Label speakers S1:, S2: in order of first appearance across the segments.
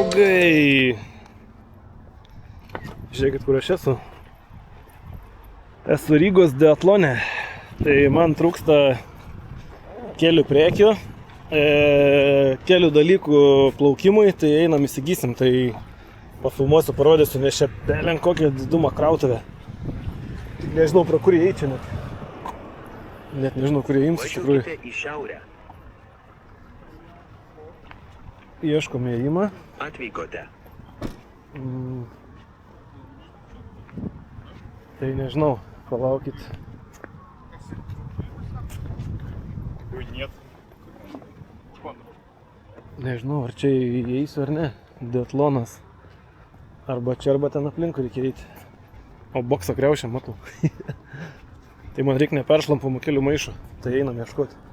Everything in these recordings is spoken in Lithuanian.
S1: draugai! Žiūrėkit, kur aš esu. Esu Rygos Diatlone. Tai man trūksta kelių prekių, kelių dalykų plaukimui, tai einam įsigysim. Tai pafilmuosiu, parodysiu, nes čia belen kokią didumą krautuvę. Nežinau, pro kur įeiti net. Net nežinau, kur įeims iš tikrųjų.
S2: Važiuokite į šiaurę.
S1: Ieškom įėjimą.
S2: Atvykote.
S1: Tai nežinau, palaukit. Nežinau, ar čia įeisiu ar ne. Diatlonas. Arba čia, arba ten aplinkui reikia eiti. O bokso kriaušę matau. Tai man reikia neperšlampamų kelių maišų. Tai einam ieškoti.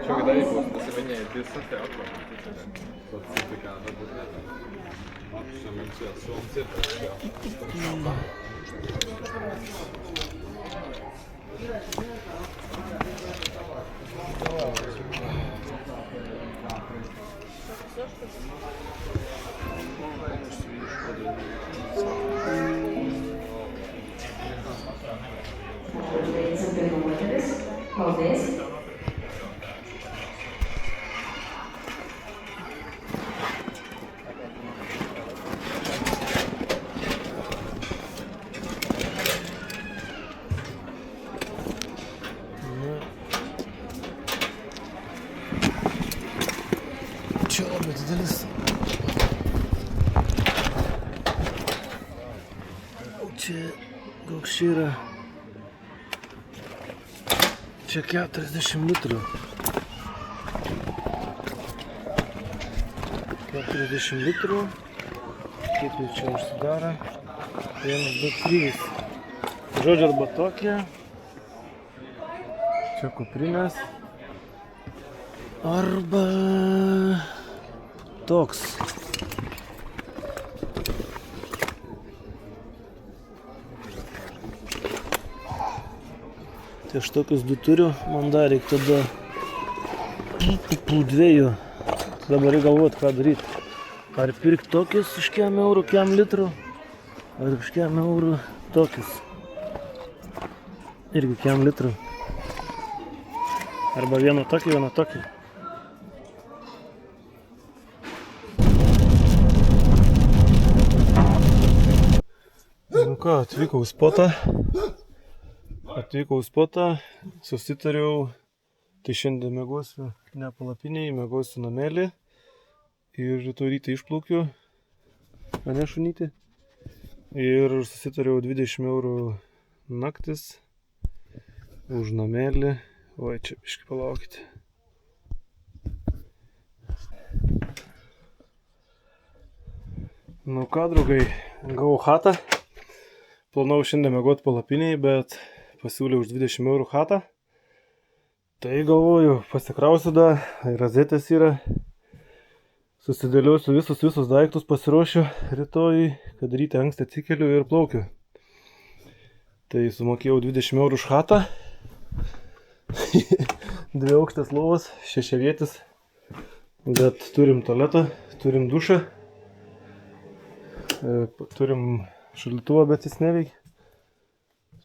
S3: Čo ga dají, bo se méně 10 teatro. To si pekánno bude. Som si a slunce.
S4: Paldies.
S1: Čia labai didelis. Čia koks čia yra. Čia 40 litrų. 40 litrų. Kaip jau čia užsidaro. 1, 2, 3. Žodžiu, arba tokie. Čia kuprinės. Arba toks. Tai aš tokius du turiu, man dar reikia tada dviejų. Dabar reikia galvoti, ką daryti. Ar pirkti tokius už kiam eurų, kiam litrų, ar už kiam eurų tokius. Irgi kiam litrų. Arba vieną tokį, vieną tokį. Nu ką, atvykau į spotą, susitariau, tai šiandien mėgosiu ne palapinėje, mėgosiu namelį ir rytoj rytą išplaukiu, ane šunytį, ir susitariau 20 eurų naktis už namelį, oi čia biškį palaukite. Nu ką, draugai, gavau chatą. Planavau šiandien mėgoti palapinėje, bet pasiūliau už 20 eurų chatą. Tai galvoju, pasikrausiu dar, rozetės yra. Susidėliosiu visus daiktus, pasiruošiu rytoj, kad ryte anksti atsikeliu ir plaukiu. Tai sumokėjau 20 eurų už chatą. 2 aukštas lovas, 6 vietis. Bet turim tualetą, turim dušą. Turim šaldytuvą, bet jis neveikia.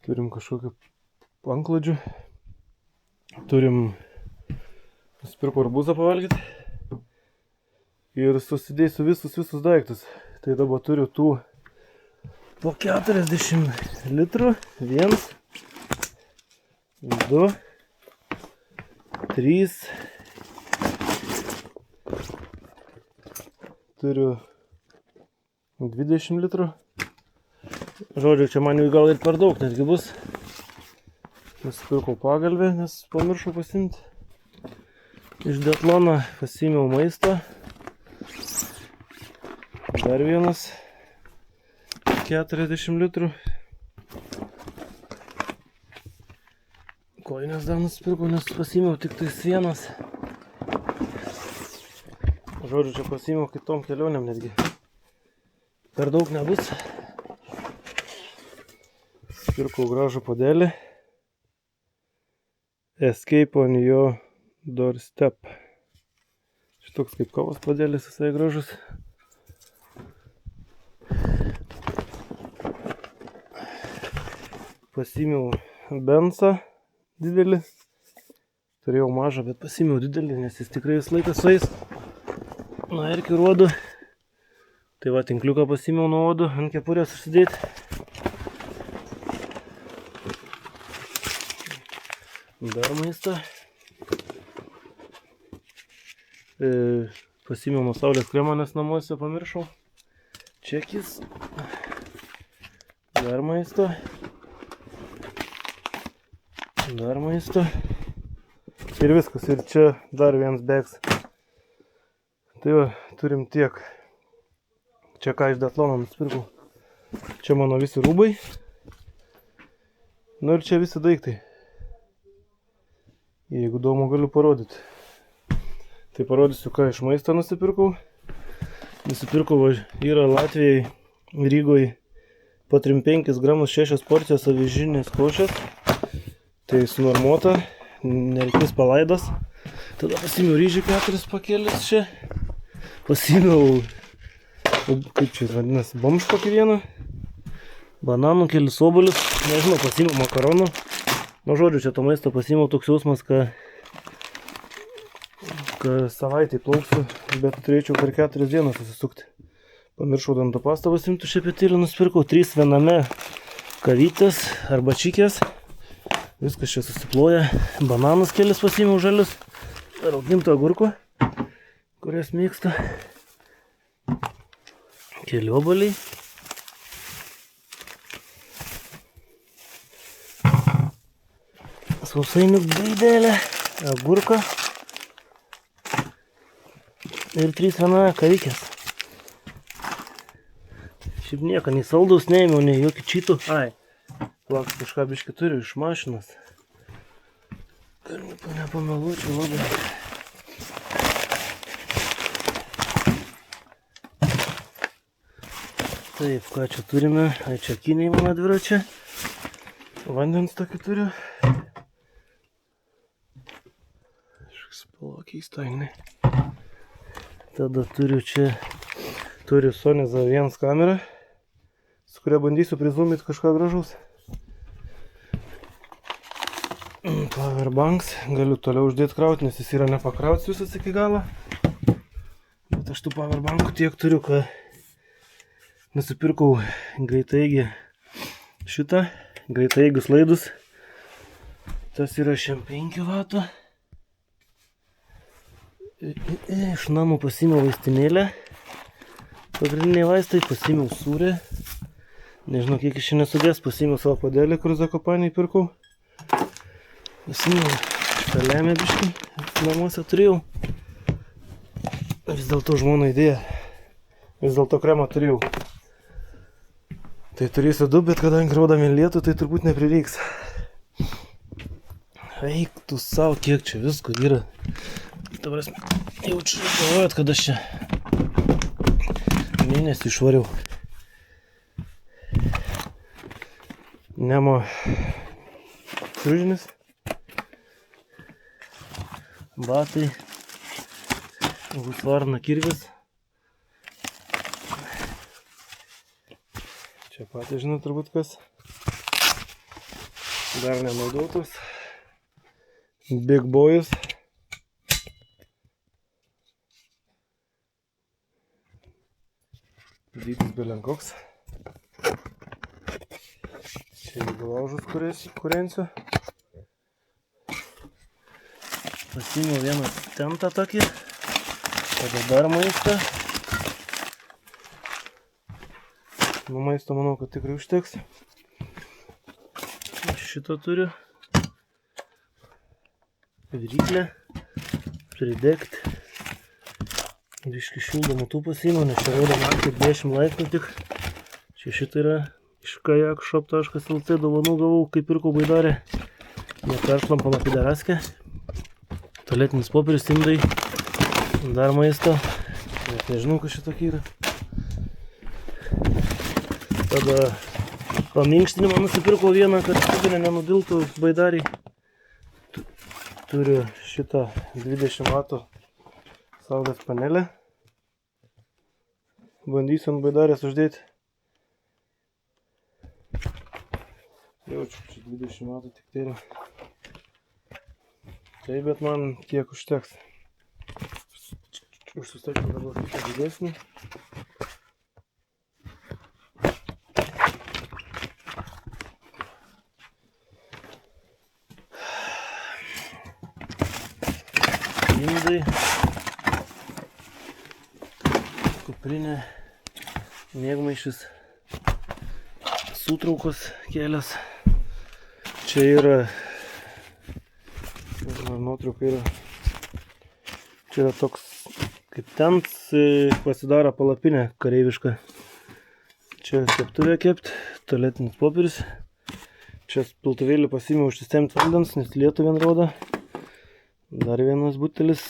S1: Turim kažkokių anklodžių. Turim nusipirko arbūzą pavalgyti. Ir susidėsiu visus daiktus. Tai dabar turiu tų po 40 litrų. 1, 2, 3. Turiu 20 litrų. Žodžiu, čia man jau gal ir per daug netgi bus. Nusipirkau pagalvę, nes pamiršau pasiimti. Iš Diatlono pasiėmiau maisto. Dar vienas 40 litrų. Kojines dar nusipirkau, nes pasiėmiau tik tais vienas. Žodžiu, čia pasiėmiau kitom kelionėm netgi. Per daug nebus. Pirkau gražų puodelį. Escape on your doorstep. Šitoks kaip kavos puodelis, visai gražus. Pasiėmiau Bensą didelį. Turėjau mažą, bet pasiėmiau didelį, nes jis tikrai vis laikas sueis. Na ir kiruodu. Tai va, tinkliuką pasiėmiau nuo uodų ant kepurės užsidėti. Dar maistą. Pasiėmiau nuo saulės kremą, nes namuose pamiršau. Čekis. Dar maisto. Dar maisto. Ir viskas. Ir čia dar vienas bags. Tai va, turim tiek. Čia ką iš Decathlon nusipirkau. Čia mano visi rūbai. Nu ir čia visi daiktai. Jeigu įdomu, galiu parodyti. Tai parodysiu, ką iš maisto nusipirkau. Nusipirkau, yra Latvijai, Rygoje po 3-5 gramus 6 porcijos avižinės košės. Tai sunormuota, nereikės palaidas. Tada pasiėmiau ryžių 4 pakėlis čia. Pasiėmiau, kaip čia vadinasi, bomžpakį vieną. Bananų, kelis obuolius. Nežinau, pasiėmiau makaronų. Nu, žodžiu, čia to maisto pasiėmiau toks jausmas, kad savaitį plauksiu, bet turėčiau per 4 dienas susisukti. Pamiršau dantų pastą pasiimti šepetėlį, nusipirkau 3 viename kavytės arba čikės. Viskas čia susiploja. Bananus kelis pasiėmiau žalius. Raugintų agurkų, kurias mėgstu. Keli obuoliai. Sausainių gaidelė, agurka ir 3 viename kavikės. Šiaip nieko, nei saldaus neėmiau, nei jokių čytų. Ai, plaks kažką biškį turiu iš mašinos. Gal nepameluočiau labai. Taip, ką čia turime? Ai, čia kiniai mano dviračiai. Vandens tokį turiu. Keistai. Tada turiu čia Sony A1 kamerą, su kuria bandysiu prizumyti kažką gražaus. Powerbanks, galiu toliau uždėti krauti, nes jis yra nepakrauts visas iki galo. Bet aš tų powerbankų tiek turiu, kad nusipirkau greitaeigį šitą, greitaeigius laidus. Tas yra 5 W. Iš namų pasiėmiau vaistinėlę. Pagrindiniai vaistai, pasiėmiau sūrį. Nežinau, kiek iš čia nesudės. Pasiėmiau savo puodelį, kur Zakopaniai pirkau. Pasiėmiau šitą lemę biškį. Namuose turėjau. Vis dėlto žmona idėja. Vis dėlto kremą turėjau. Tai turėsiu 2, bet kadangi raudami lietų, tai turbūt neprireiks. Eik tu savo, kiek čia visko yra. Dabar jaučiu, galvojat, kad aš čia mėnesį išvariau. Nemo čiužinis, batai, Husqvarna kirvis. Čia patys žinau turbūt kas. Dar nenaudotas. Big Boys. Dydis belenkoks. Čia jeigu laužus kurensiu. Pasiėmiau vieną tentą tokį. Tada dar maistą. Nu maisto manau, kad tikrai užteks. Šito turiu. Viryklę. Pridegti. Biškį šildomų tų pasiėmiau, nes čia rodo naktį 10 laipsnių tik. Čia šitą yra iš kajakshop.lt dovanų gavau, kai pirkau baidarę. Neperšlampama pideraskė. Tualetinis popierius, indai. Dar maisto. Net nežinau, kas šitokį yra. Tada paminkštinimą nusipirkau vieną, kad subinė nenudiltų baidariai. Turiu šitą 20 W saulės panelę. Bandysiu ant baidarės uždėti. Jaučiu, čia 20 W tik tai yra. Taip, bet man tiek užteks. Užsistačiau dabar kitą didesnį. Indai. Kuprinė. Mėgmaišis. Sutraukos kelias. Čia yra nuotrauka yra. Čia yra toks kaip tents, pasidaro palapinė kareiviška. Čia keptuvė kept, tualetinis popierius. Čia piltuvėlį pasiėmiau užsistemti vandens, nes lietų vien rodo. Dar vienas butelis.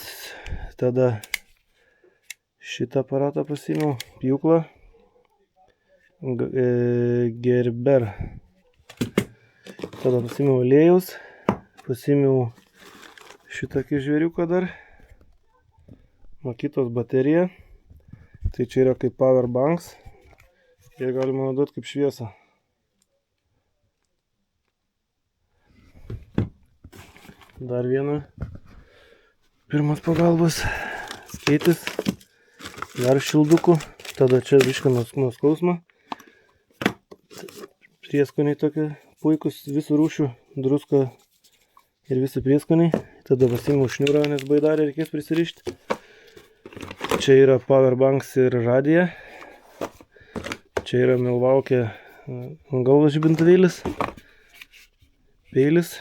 S1: Tada šitą aparatą pasiėmiau, pjūklą. Gerber. Tada pasiėmiau aliejaus. Pasiėmiau šitokį žvėriuką dar. Makitos baterija. Tai čia yra kaip power banks. Ir galima naudoti kaip šviesą. Dar vieną. Pirmas pagalbos. Skeitis. Dar šildukų. Tada čia biškį nuo skausmo. Prieskoniai tokie puikus visų rūšių. Druska ir visi prieskoniai. Tada pasiimu šniūrą, nes baidarį reikės prisirišti. Čia yra powerbanks ir radija. Čia yra Milwaukee galvos žibintuvėlis. Peilis.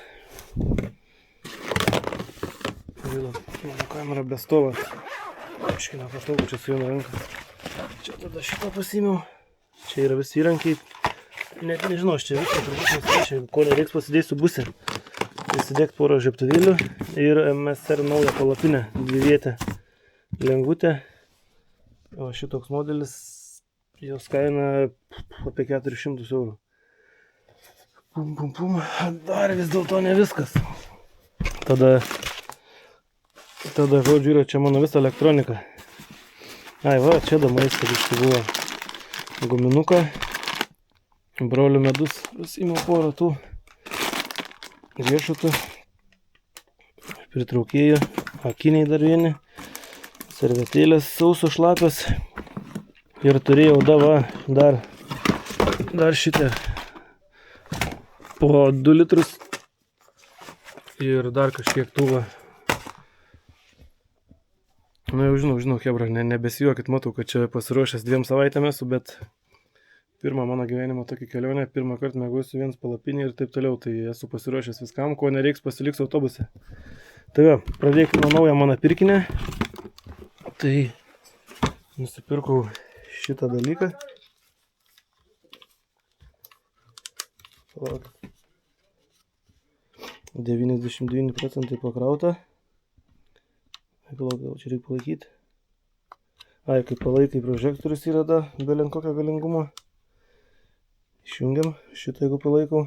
S1: Mano kamera be stovo. Iškina patogu čia su viena ranka. Čia tada šitą pasiėmiau. Čia yra visi įrankiai. Net nežinau, aš čia viską turbūt nesiaišiu. Ko nereiks pasidėsiu busę. Įsidėkti porą žiebtuvėlių ir MSR naują palapinę, dvivietę lengvutę. O šitoks modelis, jos kaina apie 400 €. Pum. Dar vis dėlto ne viskas. Tada žodžiu yra čia mano visa elektronika. Ai va, čia da maistas iš buvo guminuką. Brolių medus. Įmiau porą tų riešutų. Pritraukėjų. Akiniai dar vieni. Servetėlės sauso šlapios. Ir turėjau dar šitą po 2 litrus. Ir dar kažkiek tūva. Na jau žinau, hebra, nebesijuokit, matau, kad čia pasiruošęs 2 savaitėm esu, bet pirmą mano gyvenimo tokį kelionę, pirmą kartą mėgausiu viens palapinį ir taip toliau, tai esu pasiruošęs viskam, ko nereiks pasiliks autobuse. Tai va, pradėkime nuo naują mano pirkinę. Tai nusipirkau šitą dalyką. 99% pakrauta. Gal čia reikia palaikyti. Ai, kaip palaikai prožektorius yra da, belin kokio galingumo. Išjungiam šitą, jeigu palaikau.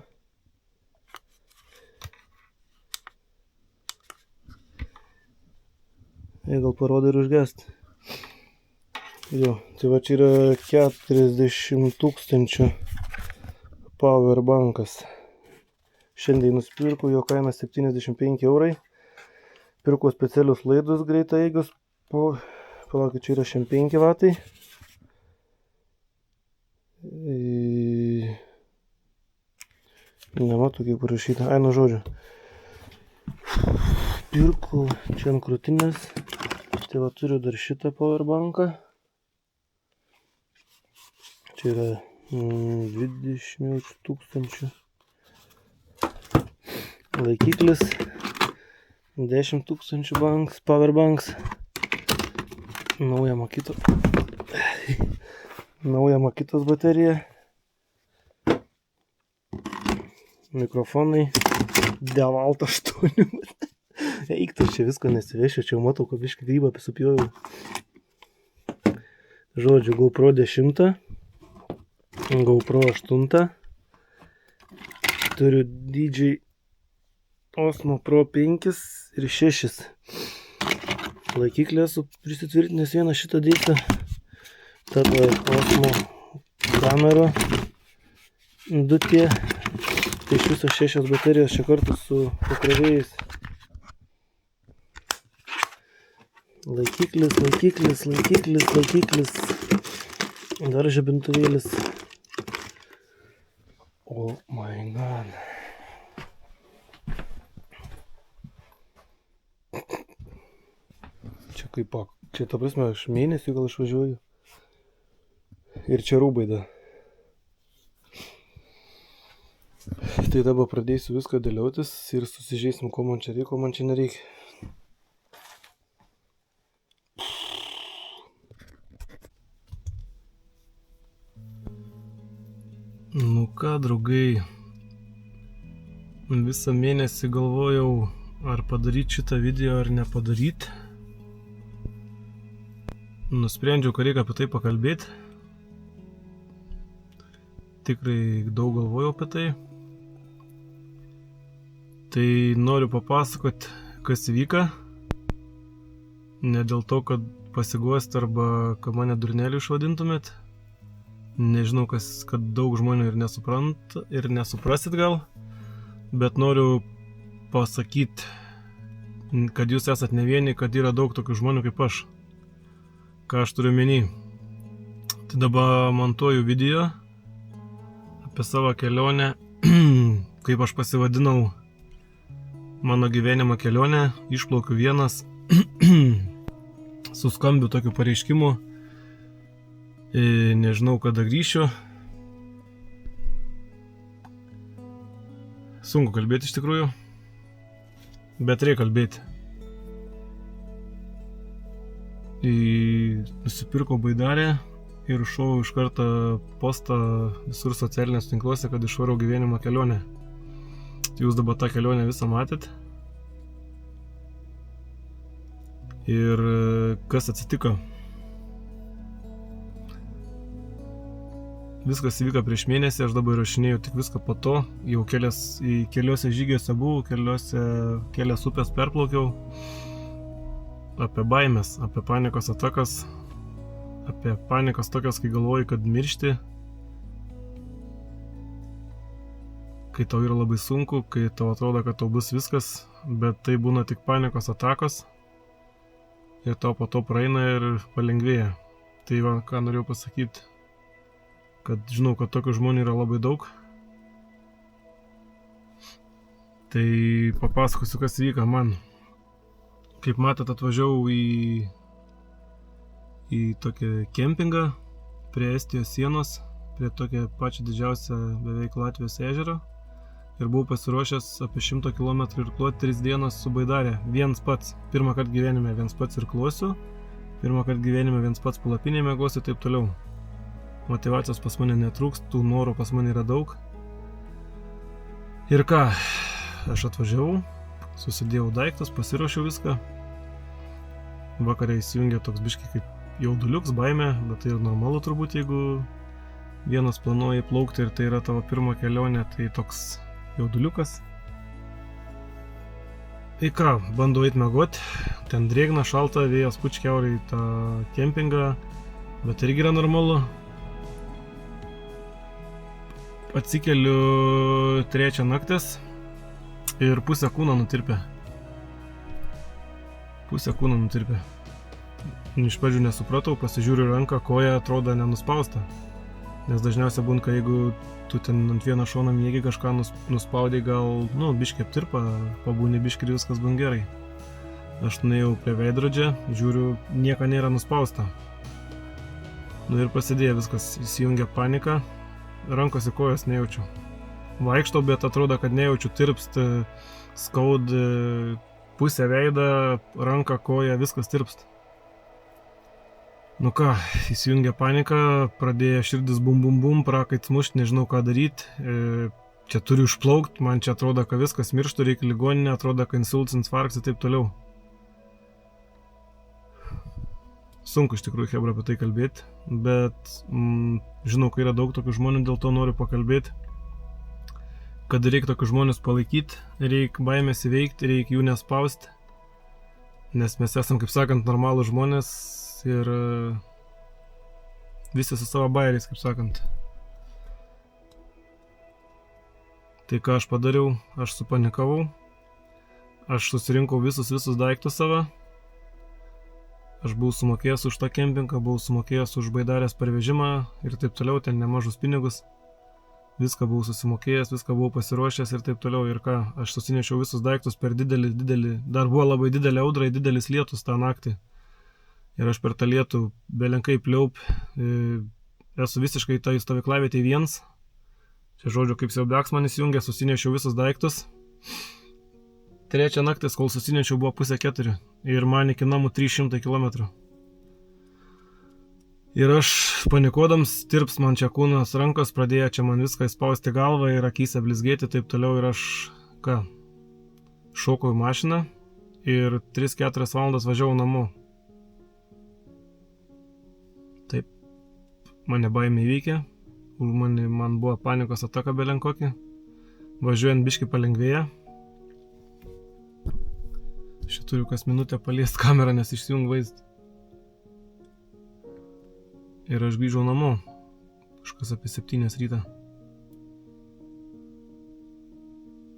S1: Gal parodo ir užgesti. Jo, tai va čia yra 40 000 powerbankas. Šiandien nusipirkau, jo kaina 75 €. Pirkau specialius laidus greitaeigius. Palaukit, čia yra 5 W. Nematau, kaip parašyta. Ai, nu žodžiu. Pirkau čia ant krūtinės. Tai va turiu dar šitą powerbanką. Čia yra 20 000. Laikiklis. 10 000 powerbanks. Nauja Makitos baterija. Mikrofonai. Devalt 8. Eik, tu čia visko nesivešiu, čia jau matau, kad biškį grybą supjojau. Žodžiu, GoPro 10, GoPro 8, turiu DJ Osmo Pro 5 ir 6. Laikiklį esu prisitvirtinęs vieną šitą dėtą. Tada Osmo kamera 2T. Tai iš viso 6 baterijos čia kartu su pakrovėjais. Laikiklis. Dar žibintuvėlis. Oh my god. Čia kaip pak. Čia ta prasme, aš mėnesį gal išvažiuoju. Ir čia rūbai da. Tai dabar pradėsiu viską dėliotis ir susižeisim, ko man čia reikia, ko man čia nereikia. Nu ką, draugai, visą mėnesį galvojau, ar padaryti šitą video ar nepadaryti. Nusprendžiau, kad reikia apie tai pakalbėti. Tikrai daug galvojau apie tai. Tai noriu papasakoti, kas vyka. Ne dėl to, kad pasiguost arba kad mane durneliu išvadintumėt. Nežinau, kad daug žmonių ir nesuprasit gal. Bet noriu pasakyti, kad jūs esat ne vieni, kad yra daug tokių žmonių kaip aš. Ką aš turiu menį. Tai dabar montuoju video apie savo kelionę, kaip aš pasivadinau mano gyvenimo kelionę, išplaukiu vienas, su skambiu tokiu pareiškimu, nežinau kada grįšiu. Sunku kalbėti iš tikrųjų, bet reikia kalbėti. Nusipirkau baidarę ir šovau iš karto postą visur socialinės tinkluose, kad išvarau gyvenimo kelionę. Jūs dabar tą kelionę visą matėt. Ir kas atsitiko? Viskas įvyko prieš mėnesį, aš dabar įrašinėjau tik viską po to. Jau keliose žygiuose buvau, kelias upės perplaukiau. Apie baimės, apie panikos atakas, apie panikos tokias, kai galvoji, kad miršti. Kai tau yra labai sunku, kai tau atrodo, kad tau bus viskas, bet tai būna tik panikos atakos ir tau po to praeina ir palengvėja. Tai va, ką norėjau pasakyti, kad žinau, kad tokių žmonių yra labai daug. Tai papasakosiu, kas vyka man. Kaip matot, atvažiavau į tokį kempingą prie Estijos sienos, prie tokią pačią didžiausią beveik Latvijos ežerą. Ir buvau pasiruošęs apie 100 km irkluoti 3 dienas su baidarė. Viens pats. Pirmą kartą gyvenime viens pats irkluosiu. Pirmą kartą gyvenime viens pats palapinėje miegosiu ir taip toliau. Motyvacijos pas mane netrūks, tų norų pas mane yra daug. Ir ką? Aš atvažiavau, susidėjau daiktus, pasiruošiau viską. Vakare įsijungė toks biški kaip jauduliuks, baimė, bet tai ir normalu turbūt, jeigu vienas planuoja plaukti ir tai yra tavo pirma kelionė, tai toks jauduliukas. Tai ką, bandau eit miegot, ten drėgna, šalta, vėjas pučia kiaurai tą kempingą, bet irgi yra normalu. Atsikeliu 3 naktis ir pusę kūno nutirpė. Iš pradžių nesupratau, pasižiūriu ranką, koja atrodo nenuspausta. Nes dažniausiai būna, kad jeigu tu ten ant vieną šoną miegi kažką nuspaudai, gal, biškį aptirpa, pabūni biškį ir viskas būna gerai. Aš nuėjau prie veidrodžio, žiūriu, nieko nėra nuspausta. Ir prasidėjo viskas, įsijungia panika, rankos ir kojos nejaučiu. Vaikštau, bet atrodo, kad nejaučiu, tirpst, skaud, pusę veidą, ranką, koją, viskas tirpst. Nu ką, įsijungia panika, pradėjo širdis bum bum bum, prakait mušt, nežinau ką daryti. Čia turiu išplaukt, man čia atrodo, kad viskas mirštų, reikia ligoninė, atrodo, kad insultas, infarktas ir taip toliau. sunku iš tikrųjų Hebra apie tai kalbėti, bet žinau, kai yra daug tokių žmonių, dėl to noriu pakalbėti, kad reikia tokius žmonės palaikyti, reikia baimės įveikti, reikia jų nespausti, nes mes esam, kaip sakant, normalų žmonės ir visi su savo bairiais, kaip sakant. Tai ką aš padariau, aš supanikavau, aš susirinkau visus daiktus savo, aš buvau sumokėjęs už tą kempingą, buvau sumokėjęs už baidarės parvežimą ir taip toliau, ten nemažus pinigus, viską buvau susimokėjęs, viską buvau pasiruošęs ir taip toliau. Ir ką, aš susinešiau visus daiktus per didelį, dar buvo labai didelė audra, didelis lietus tą naktį. Ir aš per tą lietų belenkai pliaup, esu visiškai tą stovyklavietę vienas. Čia žodžiu, kaip siaubiaks man įsijungė, susinešiau visus daiktus. Trečią naktis, kol susinešiau, buvo 3:30 ir man iki namų 300 km. Ir aš panikuodams, tirps man čia kūnas, rankos pradėjo čia man viską įspausti galvą ir akyse blizgėti, taip toliau. Ir aš, šokau į mašiną ir 3-4 valandas važiavau namo. Taip, mane baimė įveikė. Man buvo panikos ataka belenkokį, važiuojant biškį palengvėja. Šitą turiu kas minutę paliest kamerą, nes išsijung vaizdą. Ir aš grįžau namo, kažkas apie 7 rytą.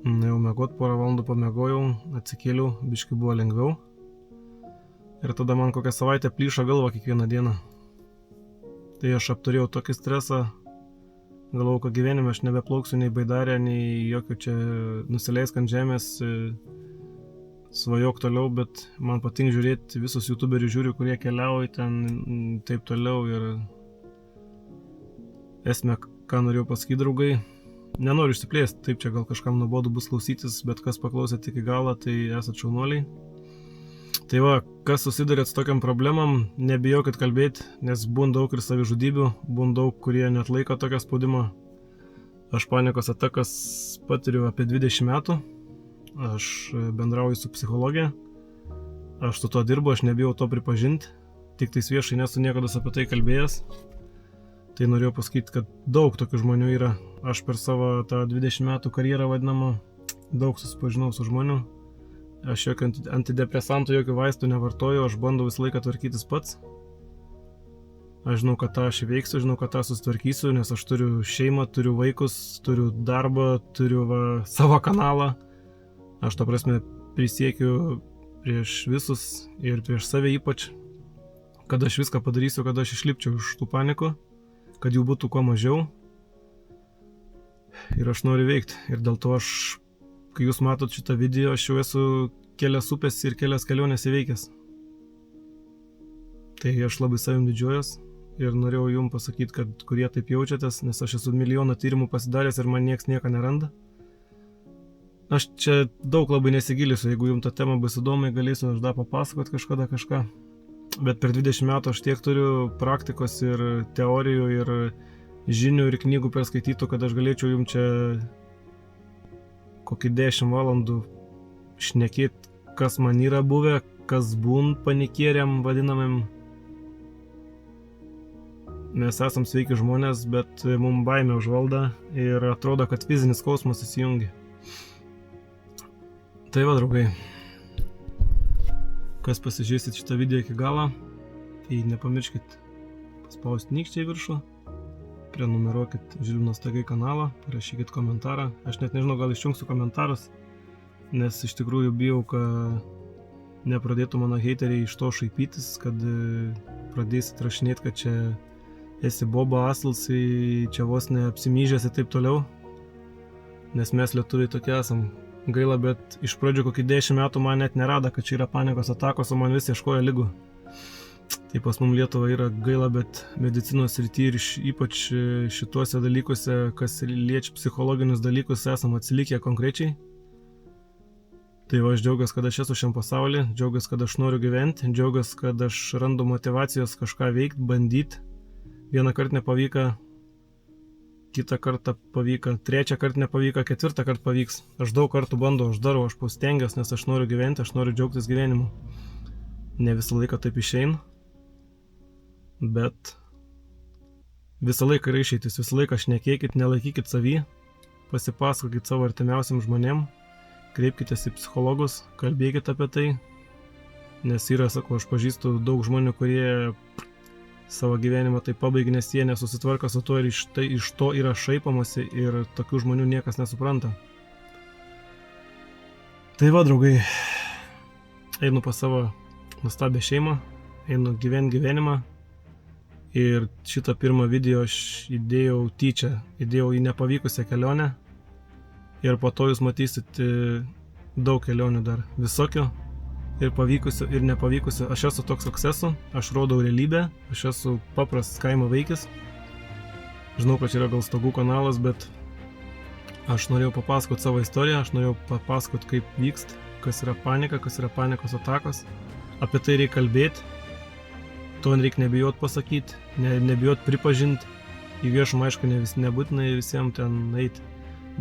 S1: Jau miegot, porą valandų pamiegojau, atsikėliau, biškį buvo lengviau. Ir tada man kokią savaitę plyšo galva kiekvieną dieną. Tai aš apturėjau tokį stresą, galvojau, kad gyvenime aš nebeplauksiu nei baidarę, nei jokio čia nusileisk ant žemės, svajok toliau, bet man patinka žiūrėti, visus youtuberius žiūriu, kurie keliauja ten, taip toliau. Ir esmė, ką norėjau pasakyti, draugai, nenoriu išsiplėsti, taip čia gal kažkam nuobodu bus klausytis, bet kas paklausėt iki galo, tai esat šaunuoliai. Tai va, kas susidarėt su tokiam problemam, nebijokit kalbėti, nes būna daug ir savižudybių, būna daug, kurie net laiko tokio spaudimo. Aš panikos atakas patiriu apie 20 metų, aš bendrauju su psichologija, aš su to dirbu, aš nebijau to pripažinti, tik tais viešai nesu niekada apie tai kalbėjęs. Tai norėjau pasakyti, kad daug tokių žmonių yra. Aš per savo tą 20 metų karjerą vadinamą daug susipažinau su žmonių. Aš jokių antidepresantų, jokių vaistų nevartoju, aš bandau visą laiką tvarkytis pats. Aš žinau, kad tą aš įveiksiu, žinau, kad tą susitvarkysiu, nes aš turiu šeimą, turiu vaikus, turiu darbą, turiu savo kanalą. Aš to prasme prisiekiu prieš visus ir prieš save ypač, kad aš viską padarysiu, kad aš išlipčiau iš tų panikų, kad jų būtų kuo mažiau. Ir aš noriu veikti. Ir dėl to aš, kai jūs matot šitą video, aš jau esu kelias upės ir kelias keliones įveikęs. Tai aš labai savim didžiuojuos ir norėjau jums pasakyti, kad kurie taip jaučiatės, nes aš esu milijoną tyrimų pasidaręs ir man nieks nieko neranda. Aš čia daug labai nesigilysiu, jeigu jums ta tema bus įdomi, galėsiu aš dar papasakoti kažkada kažką. Bet per 20 metų aš tiek turiu praktikos ir teorijų ir žinių ir knygų perskaitytų, kad aš galėčiau jums čia kokį 10 valandų šnekėti, kas man yra buvę, kas būn panikieriam vadinamam. Mes esam sveiki žmonės, bet mums baimė užvalda ir atrodo, kad fizinis skausmas įsijungia. Tai va, draugai, kas pasižiūrėsit šitą video iki galo, tai nepamirškit paspausti nykštį į viršų, prenumeruokit Žilvinas Tagai kanalą, parašykit komentarą. Aš net nežinau, gal išjungsiu komentarus, nes iš tikrųjų bijau, kad nepradėtų mano heiteriai iš to šaipytis, kad pradėsit rašinėti, kad čia esi boba asls, čia vos neapsimyžęs ir taip toliau. Nes mes lietuviai tokie esam. Gaila, bet iš pradžių kokį 10 metų man net nerada, kad čia yra panikos atakos, o man visi ieškoja lygų. Tai pas mum Lietuva yra gaila, bet medicinos srity ir ypač šituose dalykuose, kas liečia psichologinius dalykus, esam atsilikę konkrečiai. Tai va, aš džiaugiuosi, kad aš esu šiam pasaulyje, džiaugiuosi, kad aš noriu gyventi, džiaugiuosi, kad aš randu motivacijos kažką veikti, bandyti. Vieną kartą nepavyko, kitą kartą pavyko, trečią kartą nepavyko, ketvirtą kartą pavyks. Aš daug kartų bandau, aš darau, aš stengiuosi, nes aš noriu gyventi, aš noriu džiaugtis gyvenimu. Ne visą laiką taip išeina, bet visą laiką yra išeitis, visą laiką šnekėkit, nelaikykit savy, pasipasakokit savo artimiausiam žmonėm, kreipkitės į psichologus, kalbėkit apie tai, nes yra, sakau, aš pažįstu daug žmonių, kurie savo gyvenimą tai pabaigia, nes jie nesusitvarka su to ir iš to yra šaipamasi ir tokių žmonių niekas nesupranta. Tai va, draugai, einu pas savo nuostabią šeimą, einu gyvenimą ir šitą pirmą video aš įdėjau tyčia, įdėjau į nepavykusią kelionę ir po to jūs matysit daug kelionių dar visokių ir pavykusių ir nepavykusių. Aš esu toks, koks esu, aš rodau realybę, aš esu paprastas kaimo vaikis. Žinau, kad čia yra gal stogų kanalas, bet aš norėjau papasakoti savo istoriją, aš norėjau papasakoti, kaip vyksta, kas yra panika, kas yra panikos atakos. Apie tai reikia kalbėti, to reikia nebijot pasakyti, nebijot pripažinti. Į viešumą, aišku, nebūtinai visiems ten eiti,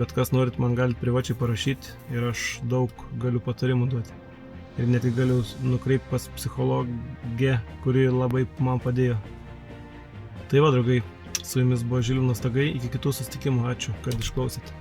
S1: bet kas norit, man galite privačiai parašyti ir aš daug galiu patarimų duoti. Ir net galiu nukreipti pas psichologę, kuri labai man padėjo. Tai va, draugai, su jumis buvo Žilvinas Tagai, iki kitų susitikimų, ačiū, kad išklausėte.